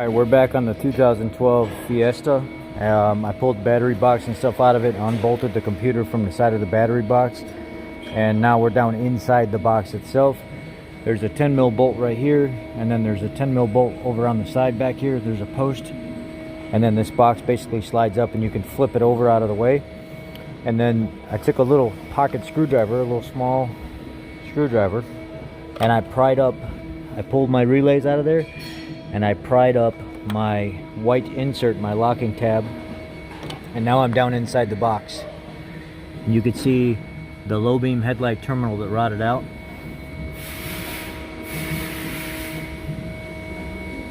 Alright, we're back on the 2012 Fiesta. I pulled the battery box and stuff out of it, unbolted the computer from the side of the battery box, and now we're down inside the box itself. There's a 10 mil bolt right here, and then there's a 10 mil bolt over on the side back here. There's a post, and then this box basically slides up and you can flip it over out of the way. And then I took a little pocket screwdriver, a little small screwdriver, and I pulled my relays out of there, and I pried up my white insert, my locking tab, and now I'm down inside the box. And you can see the low beam headlight terminal that rotted out,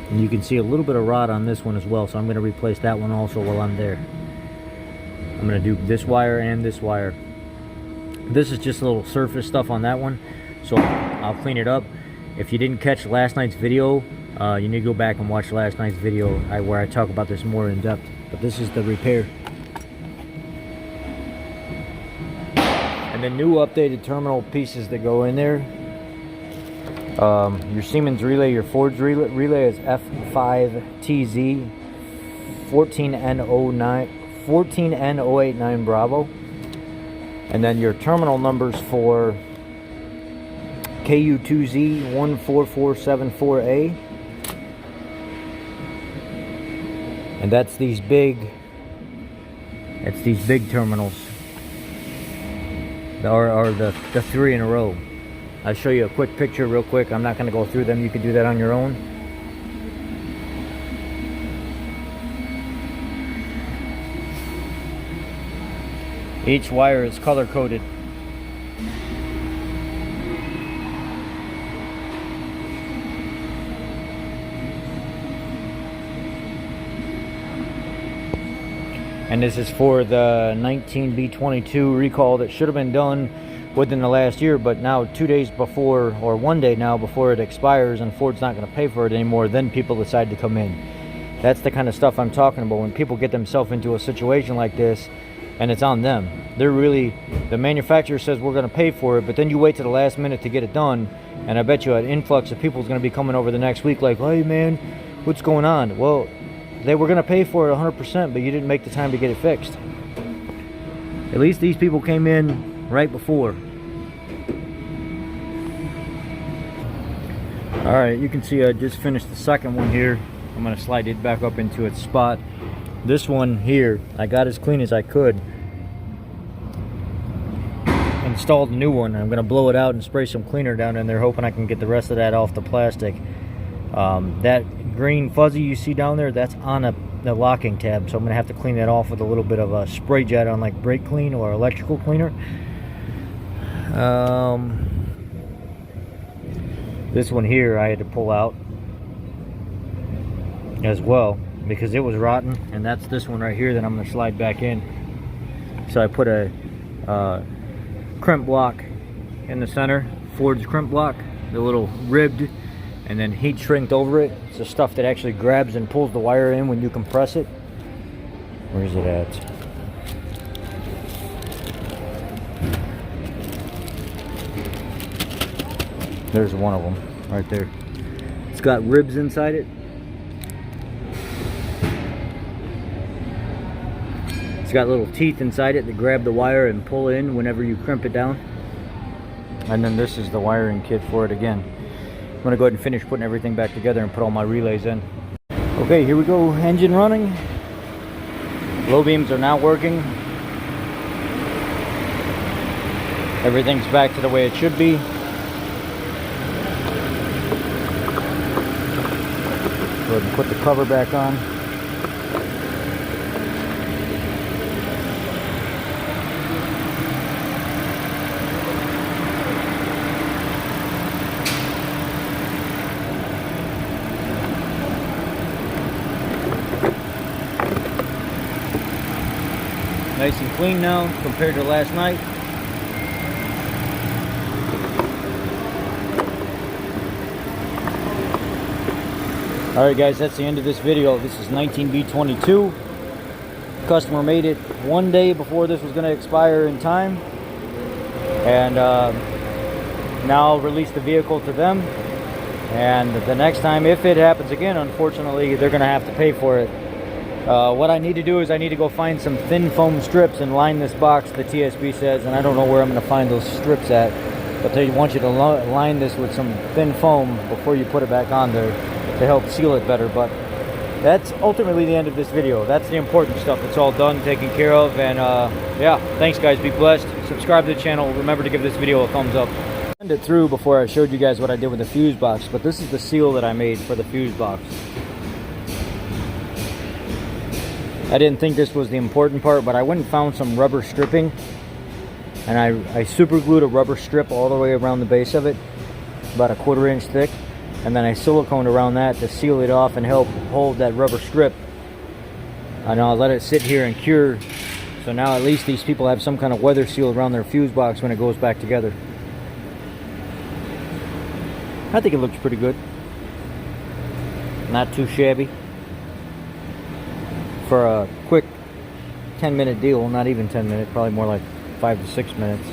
and you can see a little bit of rot on this one as well, so I'm going to replace that one also while I'm there. I'm going to do this wire and this wire. This is just a little surface stuff on that one, so I'll clean it up. If you didn't catch last night's video, you need to go back and watch last night's video where I talk about this more in depth. But this is the repair. And the new updated terminal pieces that go in there. Your Siemens relay, your Ford's relay is F5TZ 14N089 Bravo. And then your terminal numbers for KU2Z 14474A. And that's these big terminals, or the three in a row. I'll show you a quick picture real quick. I'm not going to go through them. You can do that on your own. Each wire is color coded. And this is for the 19B22 recall that should have been done within the last year, but now 2 days before, or 1 day now before it expires and Ford's not going to pay for it anymore, then people decide to come in. That's the kind of stuff I'm talking about. When people get themselves into a situation like this, and it's on them. The manufacturer says we're going to pay for it, but then you wait to the last minute to get it done, and I bet you an influx of people is going to be coming over the next week like, hey man, what's going on? Well, they were going to pay for it 100%, but you didn't make the time to get it fixed. At least these people came in right before. Alright, you can see I just finished the second one here. I'm going to slide it back up into its spot. This one here, I got as clean as I could. Installed a new one. I'm going to blow it out and spray some cleaner down in there, hoping I can get the rest of that off the plastic. That green fuzzy you see down there, that's on the locking tab, so I'm going to have to clean that off with a little bit of a spray jet on like brake clean or electrical cleaner. This one here I had to pull out as well because it was rotten, and that's this one right here that I'm going to slide back in. So I put a crimp block in the center, Ford's crimp block, the little ribbed, and then heat shrinked over it. It's the stuff that actually grabs and pulls the wire in when you compress it. Where is it at? There's one of them right there. It's got ribs inside it. It's got little teeth inside it that grab the wire and pull in whenever you crimp it down. And then this is the wiring kit for it again. I'm going to go ahead and finish putting everything back together and put all my relays in. Okay, here we go. Engine running. Low beams are now working. Everything's back to the way it should be. Go ahead and put the cover back on. Nice and clean now compared to last night. Alright guys, that's the end of this video. This is 19B22. Customer made it 1 day before this was going to expire in time. And now I'll release the vehicle to them. And the next time, if it happens again, unfortunately, they're going to have to pay for it. What I need to do is I need to go find some thin foam strips and line this box, the TSB says, and I don't know where I'm going to find those strips at, but they want you to line this with some thin foam before you put it back on there to help seal it better. But that's ultimately the end of this video. That's the important stuff. It's all done, taken care of, and yeah, thanks guys, be blessed. Subscribe to the channel. Remember to give this video a thumbs up. Send it through before I showed you guys what I did with the fuse box, but this is the seal that I made for the fuse box. I didn't think this was the important part, but I went and found some rubber stripping, and I super glued a rubber strip all the way around the base of it, about a 1/4 inch thick, and then I siliconed around that to seal it off and help hold that rubber strip. And I'll let it sit here and cure, so now at least these people have some kind of weather seal around their fuse box when it goes back together. I think it looks pretty good. Not too shabby. For a quick 10-minute deal, not even 10 minutes, probably more like 5 to 6 minutes.